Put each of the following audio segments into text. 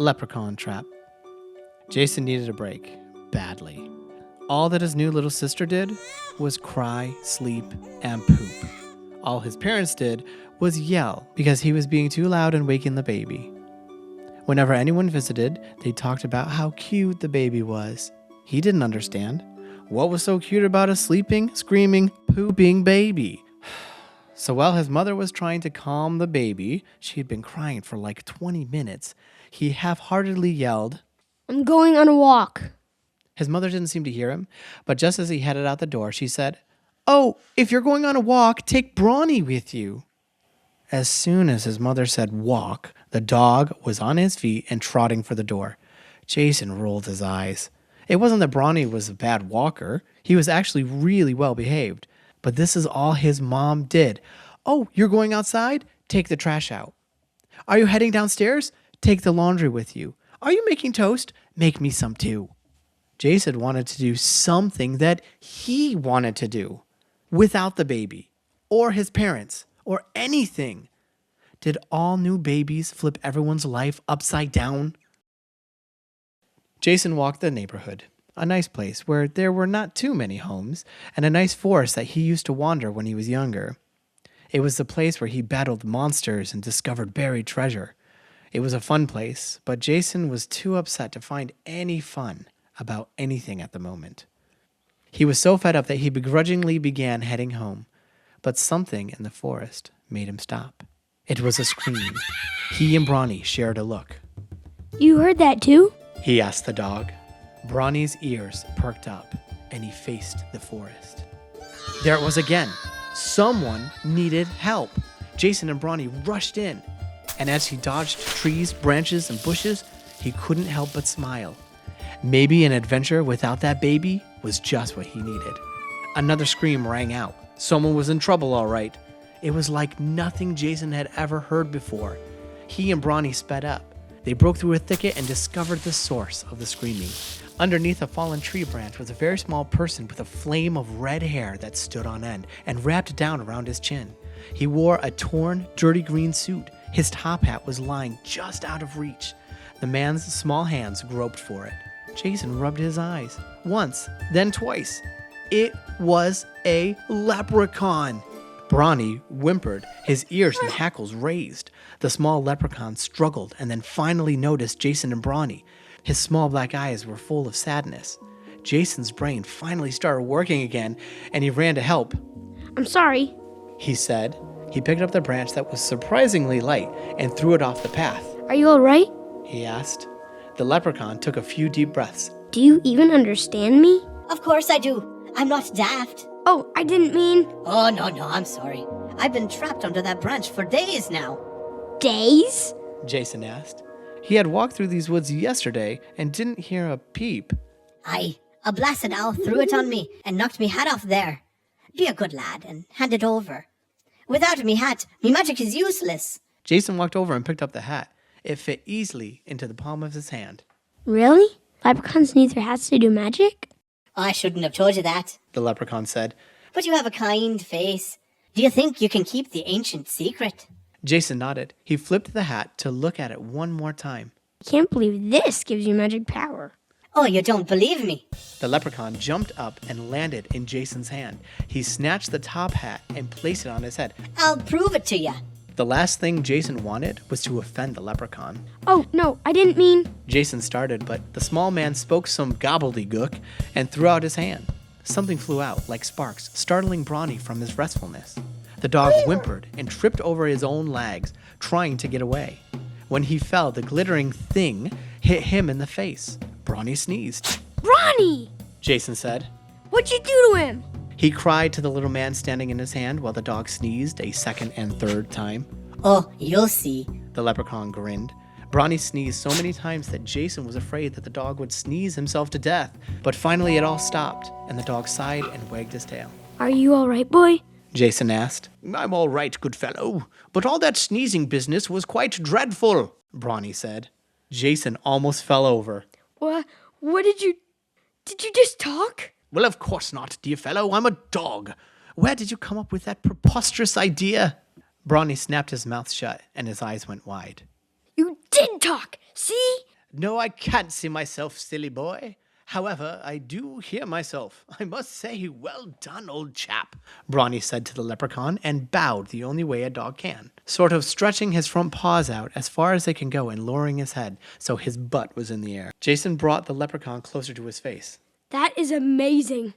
Leprechaun Trap. Jason needed a break, badly. All that his new little sister did was cry, sleep, and poop. All his parents did was yell because he was being too loud and waking the baby. Whenever anyone visited, they talked about how cute the baby was. He didn't understand. What was so cute about a sleeping, screaming, pooping baby? So while his mother was trying to calm the baby, she had been crying for like 20 minutes, he half-heartedly yelled, "I'm going on a walk." His mother didn't seem to hear him, but just as he headed out the door, she said, "Oh, if you're going on a walk, take Brawny with you." As soon as his mother said walk, the dog was on his feet and trotting for the door. Jason rolled his eyes. It wasn't that Brawny was a bad walker. He was actually really well behaved. But this is all his mom did. "Oh, you're going outside? Take the trash out. Are you heading downstairs? Take the laundry with you. Are you making toast? Make me some too." Jason wanted to do something that he wanted to do without the baby or his parents or anything. Did all new babies flip everyone's life upside down? Jason walked the neighborhood, a nice place where there were not too many homes, and a nice forest that he used to wander when he was younger. It was the place where he battled monsters and discovered buried treasure. It was a fun place, but Jason was too upset to find any fun about anything at the moment. He was so fed up that he begrudgingly began heading home, but something in the forest made him stop. It was a scream. He and Brawny shared a look. "You heard that too?" he asked the dog. Brawny's ears perked up, and he faced the forest. There it was again. Someone needed help. Jason and Brawny rushed in, and as he dodged trees, branches, and bushes, he couldn't help but smile. Maybe an adventure without that baby was just what he needed. Another scream rang out. Someone was in trouble, all right. It was like nothing Jason had ever heard before. He and Brawny sped up. They broke through a thicket and discovered the source of the screaming. Underneath a fallen tree branch was a very small person with a flame of red hair that stood on end and wrapped down around his chin. He wore a torn, dirty green suit. His top hat was lying just out of reach. The man's small hands groped for it. Jason rubbed his eyes, once, then twice. It was a leprechaun. Brawny whimpered, his ears and hackles raised. The small leprechaun struggled and then finally noticed Jason and Brawny. His small black eyes were full of sadness. Jason's brain finally started working again, and he ran to help. "I'm sorry," he said. He picked up the branch that was surprisingly light and threw it off the path. "Are you all right?" he asked. The leprechaun took a few deep breaths. "Do you even understand me?" Of course I do. I'm not daft. "Oh, I didn't mean..." Oh, no, I'm sorry. I've been trapped under that branch for days now. "Days?" Jason asked. He had walked through these woods yesterday and didn't hear a peep. Aye, a blasted owl threw it on me and knocked me hat off there. Be a good lad and hand it over. Without me hat, me magic is useless. Jason walked over and picked up the hat. It fit easily into the palm of his hand. "Really? Leprechauns need their hats to do magic?" I shouldn't have told you that, The leprechaun said. but you have a kind face. Do you think you can keep the ancient secret? Jason nodded. He flipped the hat to look at it one more time. "Can't believe this gives you magic power." Oh, you don't believe me? The leprechaun jumped up and landed in Jason's hand. He snatched the top hat and placed it on his head. I'll prove it to you. The last thing Jason wanted was to offend the leprechaun. "Oh, no, I didn't mean..." Jason started, but the small man spoke some gobbledygook and threw out his hand. Something flew out like sparks, startling Brawny from his restfulness. The dog whimpered and tripped over his own legs, trying to get away. When he fell, the glittering thing hit him in the face. Brawny sneezed. "Brawny! Jason said. What'd you do to him?" He cried to the little man standing in his hand while the dog sneezed a second and third time. Oh, you'll see. The leprechaun grinned. Brawny sneezed so many times that Jason was afraid that the dog would sneeze himself to death. But finally it all stopped, and the dog sighed and wagged his tail. "Are you all right, boy?" Jason asked. "I'm all right, good fellow, but all that sneezing business was quite dreadful," Brawny said. Jason almost fell over. What did you just talk?" "Well, of course not, dear fellow. I'm a dog. Where did you come up with that preposterous idea?" Brawny snapped his mouth shut, and his eyes went wide. "You did did talk. See? No, I can't see myself, silly boy. However, I do hear myself. I must say, well done, old chap, Brawny said to the leprechaun and bowed the only way a dog can, sort of stretching his front paws out as far as they can go and lowering his head so his butt was in the air. Jason brought the leprechaun closer to his face. That is amazing.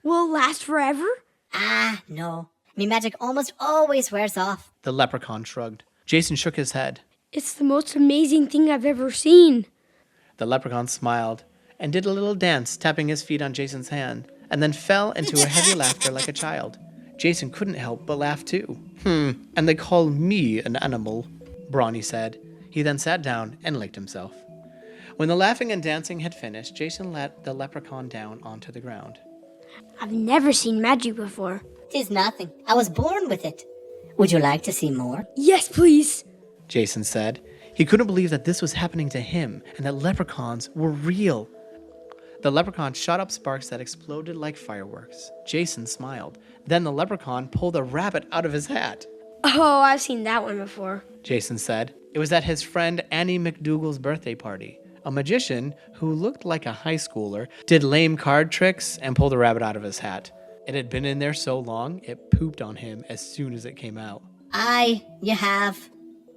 Will it last forever? Ah, no. Me magic almost always wears off. The leprechaun shrugged. Jason shook his head. It's the most amazing thing I've ever seen. The leprechaun smiled and did a little dance, tapping his feet on Jason's hand, and then fell into a heavy laughter like a child. Jason couldn't help but laugh too. And they call me an animal, Brawny said. He then sat down and licked himself. When the laughing and dancing had finished, Jason let the leprechaun down onto the ground. I've never seen magic before. 'Tis nothing. I was born with it. Would you like to see more? Yes, please. Jason said. He couldn't believe that this was happening to him and that leprechauns were real. The leprechaun shot up sparks that exploded like fireworks. Jason smiled. Then the leprechaun pulled a rabbit out of his hat. Oh, I've seen that one before. Jason said. It was at his friend Annie McDougal's birthday party. A magician who looked like a high schooler did lame card tricks and pulled a rabbit out of his hat. It had been in there so long, it pooped on him as soon as it came out. Aye, you have.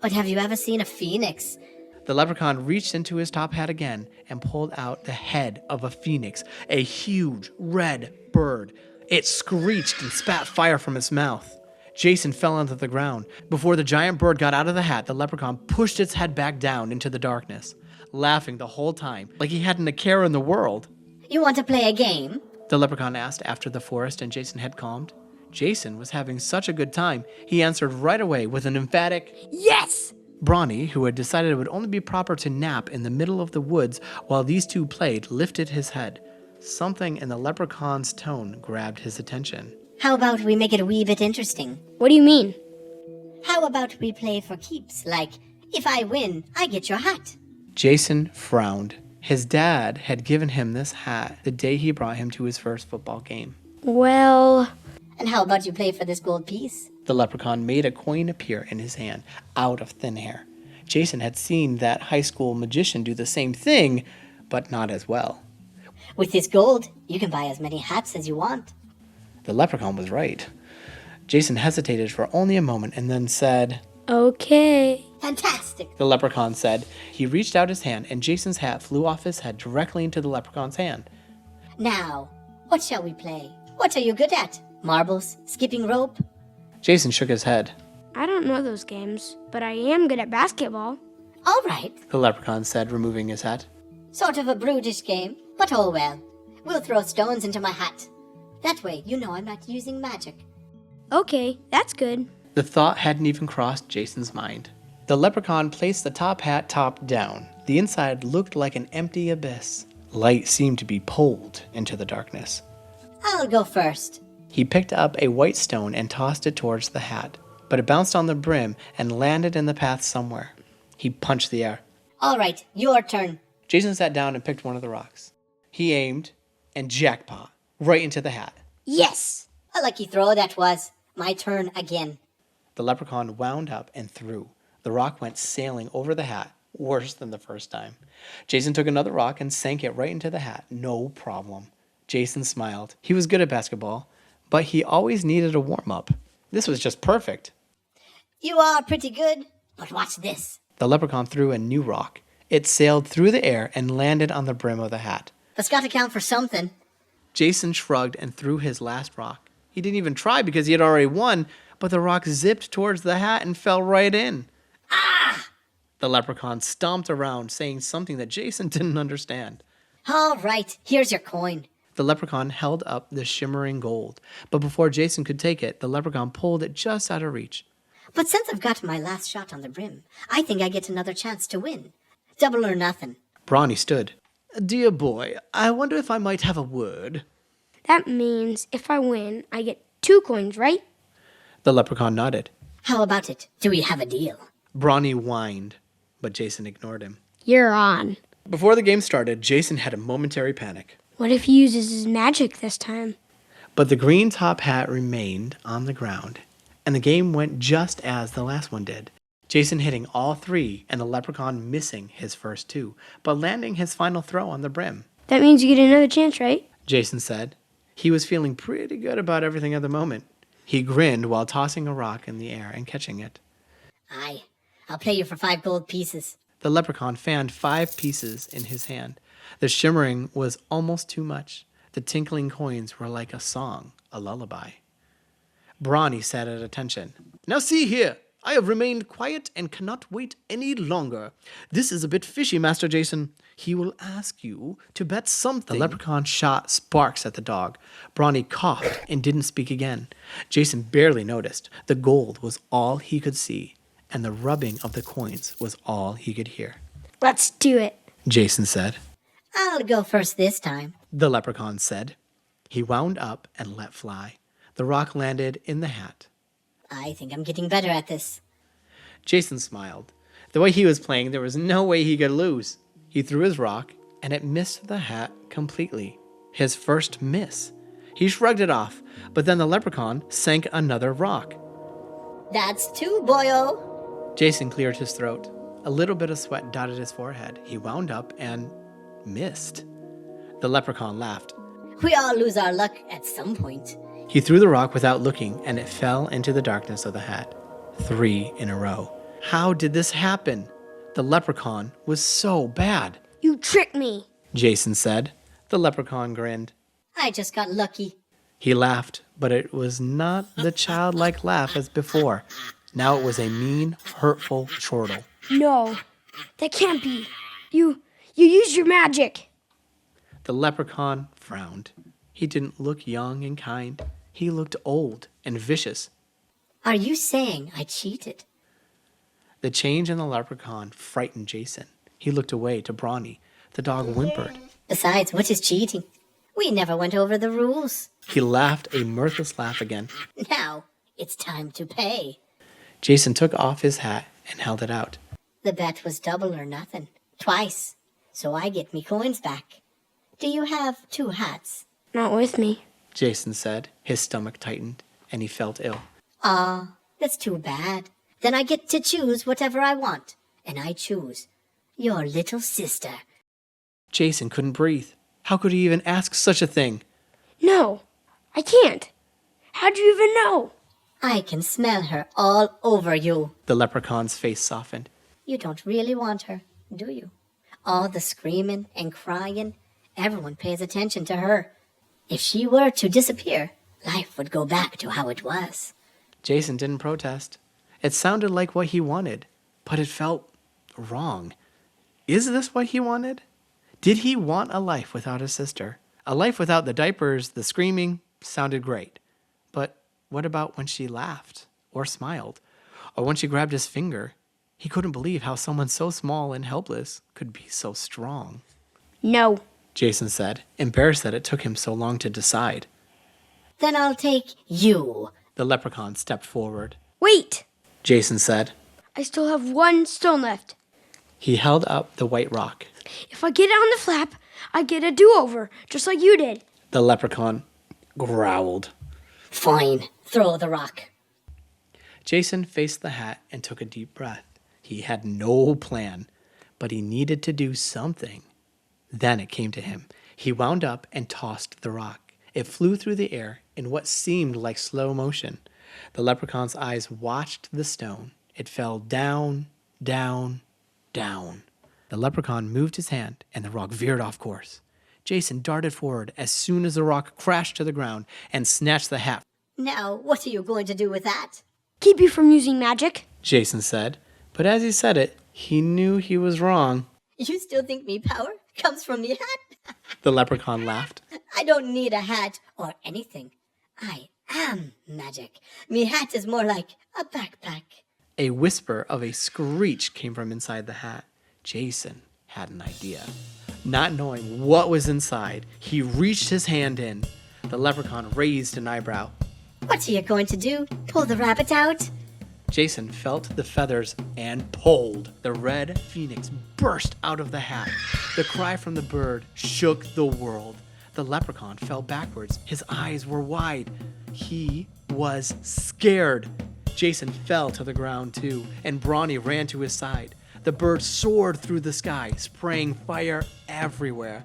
But have you ever seen a phoenix? The leprechaun reached into his top hat again and pulled out the head of a phoenix, a huge red bird. It screeched and spat fire from its mouth. Jason fell onto the ground. Before the giant bird got out of the hat, the leprechaun pushed its head back down into the darkness, laughing the whole time, like he hadn't a care in the world. You want to play a game? The leprechaun asked after the forest and Jason had calmed. Jason was having such a good time, he answered right away with an emphatic, Yes! Brawny, who had decided it would only be proper to nap in the middle of the woods while these two played, lifted his head. Something in the leprechaun's tone grabbed his attention. How about we make it a wee bit interesting? What do you mean? How about we play for keeps, like, if I win, I get your hat? Jason frowned. His dad had given him this hat the day he brought him to his first football game. Well... And how about you play for this gold piece? The leprechaun made a coin appear in his hand, out of thin air. Jason had seen that high school magician do the same thing, but not as well. With this gold, you can buy as many hats as you want. The leprechaun was right. Jason hesitated for only a moment and then said, Okay. Fantastic. The leprechaun said. He reached out his hand and Jason's hat flew off his head directly into the leprechaun's hand. Now, what shall we play? What are you good at? Marbles? Skipping rope? Jason shook his head. I don't know those games, but I am good at basketball. All right. The leprechaun said, removing his hat. Sort of a brutish game, but oh well. We'll throw stones into my hat. That way, you know I'm not using magic. Okay, that's good. The thought hadn't even crossed Jason's mind. The leprechaun placed the top hat top down. The inside looked like an empty abyss. Light seemed to be pulled into the darkness. I'll go first. He picked up a white stone and tossed it towards the hat, but it bounced on the brim and landed in the path somewhere. He punched the air. All right, your turn. Jason sat down and picked one of the rocks. He aimed, and jackpot, right into the hat. Yes! A lucky throw that was. My turn again. The leprechaun wound up and threw. The rock went sailing over the hat, worse than the first time. Jason took another rock and sank it right into the hat. No problem. Jason smiled. He was good at basketball, but he always needed a warm-up. This was just perfect. You are pretty good, but watch this. The leprechaun threw a new rock. It sailed through the air and landed on the brim of the hat. That's got to count for something. Jason shrugged and threw his last rock. He didn't even try because he had already won, but the rock zipped towards the hat and fell right in. Ah! The leprechaun stomped around, saying something that Jason didn't understand. All right, here's your coin. The leprechaun held up the shimmering gold, but before Jason could take it, the leprechaun pulled it just out of reach. But since I've got my last shot on the brim, I think I get another chance to win. Double or nothing. Brawny stood. Dear boy, I wonder if I might have a word. That means if I win, I get 2 coins, right? The leprechaun nodded. How about it? Do we have a deal? Brawny whined, but Jason ignored him. You're on. Before the game started, Jason had a momentary panic. What if he uses his magic this time? But the green top hat remained on the ground, and the game went just as the last one did. Jason hitting all three and the leprechaun missing his first two, but landing his final throw on the brim. That means you get another chance, right? Jason said. He was feeling pretty good about everything at the moment. He grinned while tossing a rock in the air and catching it. Aye, I'll play you for 5 gold pieces. The leprechaun fanned 5 pieces in his hand. The shimmering was almost too much. The tinkling coins were like a song, a lullaby. Brawny sat at attention. Now see here, I have remained quiet and cannot wait any longer. This is a bit fishy, Master Jason. He will ask you to bet something. The leprechaun shot sparks at the dog. Brawny coughed and didn't speak again. Jason barely noticed. The gold was all he could see, and the rubbing of the coins was all he could hear. Let's do it. Jason said. I'll go first this time. The leprechaun said. He wound up and let fly. The rock landed in the hat. I think I'm getting better at this. Jason smiled. The way he was playing, there was no way he could lose. He threw his rock, and it missed the hat completely. His first miss. He shrugged it off, but then the leprechaun sank another rock. That's 2, boyo. Jason cleared his throat. A little bit of sweat dotted his forehead. He wound up and missed. The leprechaun laughed. We all lose our luck at some point. He threw the rock without looking, and it fell into the darkness of the hat. 3 in a row. How did this happen? The leprechaun was so bad. You tricked me. Jason said. The leprechaun grinned. I just got lucky. He laughed, but it was not the childlike laugh as before. Now it was a mean, hurtful chortle. No, that can't be. You used your magic. The leprechaun frowned. He didn't look young and kind. He looked old and vicious. Are you saying I cheated? The change in the leprechaun frightened Jason. He looked away to Brawny. The dog whimpered. Besides, what is cheating? We never went over the rules. He laughed a mirthless laugh again. Now, it's time to pay. Jason took off his hat and held it out. The bet was double or nothing. Twice. So I get me coins back. Do you have 2 hats? Not with me. Jason said. His stomach tightened, and he felt ill. That's too bad. Then I get to choose whatever I want. And I choose your little sister. Jason couldn't breathe. How could he even ask such a thing? No, I can't. How'd you even know? I can smell her all over you. The leprechaun's face softened. You don't really want her, do you? All the screaming and crying, everyone pays attention to her. If she were to disappear, life would go back to how it was. Jason didn't protest. It sounded like what he wanted, but it felt wrong. Is this what he wanted? Did he want a life without his sister? A life without the diapers, the screaming, sounded great. But what about when she laughed or smiled? Or when she grabbed his finger? He couldn't believe how someone so small and helpless could be so strong. No. Jason said, embarrassed that it took him so long to decide. Then I'll take you. The leprechaun stepped forward. Wait. Jason said. I still have 1 stone left. He held up the white rock. If I get it on the flap, I get a do-over, just like you did. The leprechaun growled. Fine. Throw the rock. Jason faced the hat and took a deep breath. He had no plan, but he needed to do something. Then it came to him. He wound up and tossed the rock. It flew through the air in what seemed like slow motion. The leprechaun's eyes watched the stone. It fell down, down, down. The leprechaun moved his hand, and the rock veered off course. Jason darted forward as soon as the rock crashed to the ground and snatched the hat. Now, what are you going to do with that? Keep you from using magic. Jason said. But as he said it, he knew he was wrong. You still think me power comes from me hat? The leprechaun laughed. I don't need a hat or anything. I am magic. Me hat is more like a backpack. A whisper of a screech came from inside the hat. Jason had an idea. Not knowing what was inside, he reached his hand in. The leprechaun raised an eyebrow. What are you going to do? Pull the rabbit out? Jason felt the feathers and pulled. The red phoenix burst out of the hat. The cry from the bird shook the world. The leprechaun fell backwards. His eyes were wide. He was scared. Jason fell to the ground too, and Brawny ran to his side. The bird soared through the sky, spraying fire everywhere.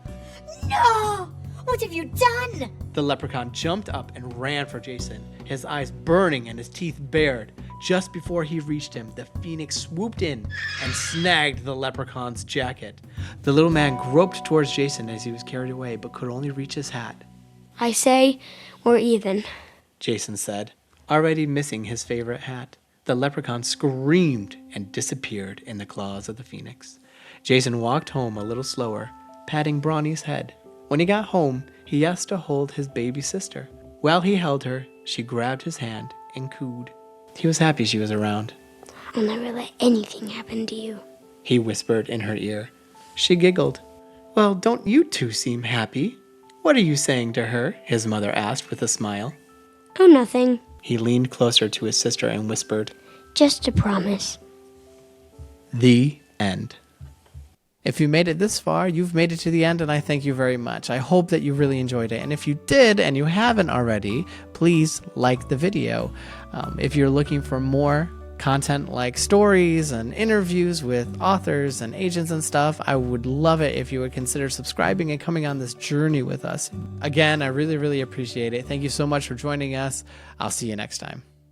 No! What have you done? The leprechaun jumped up and ran for Jason, his eyes burning and his teeth bared. Just before he reached him, the phoenix swooped in and snagged the leprechaun's jacket. The little man groped towards Jason as he was carried away, but could only reach his hat. I say we're even. Jason said, already missing his favorite hat. The leprechaun screamed and disappeared in the claws of the phoenix. Jason walked home a little slower, patting Brawny's head. When he got home, he asked to hold his baby sister. While he held her, she grabbed his hand and cooed. He was happy she was around. I'll never let anything happen to you. He whispered in her ear. She giggled. Well, don't you two seem happy? What are you saying to her? His mother asked with a smile. Oh, nothing. He leaned closer to his sister and whispered. Just a promise. The end. If you made it this far, you've made it to the end, and I thank you very much. I hope that you really enjoyed it. And if you did, and you haven't already, please like the video. If you're looking for more content like stories and interviews with authors and agents and stuff, I would love it if you would consider subscribing and coming on this journey with us. Again, I really, really appreciate it. Thank you so much for joining us. I'll see you next time.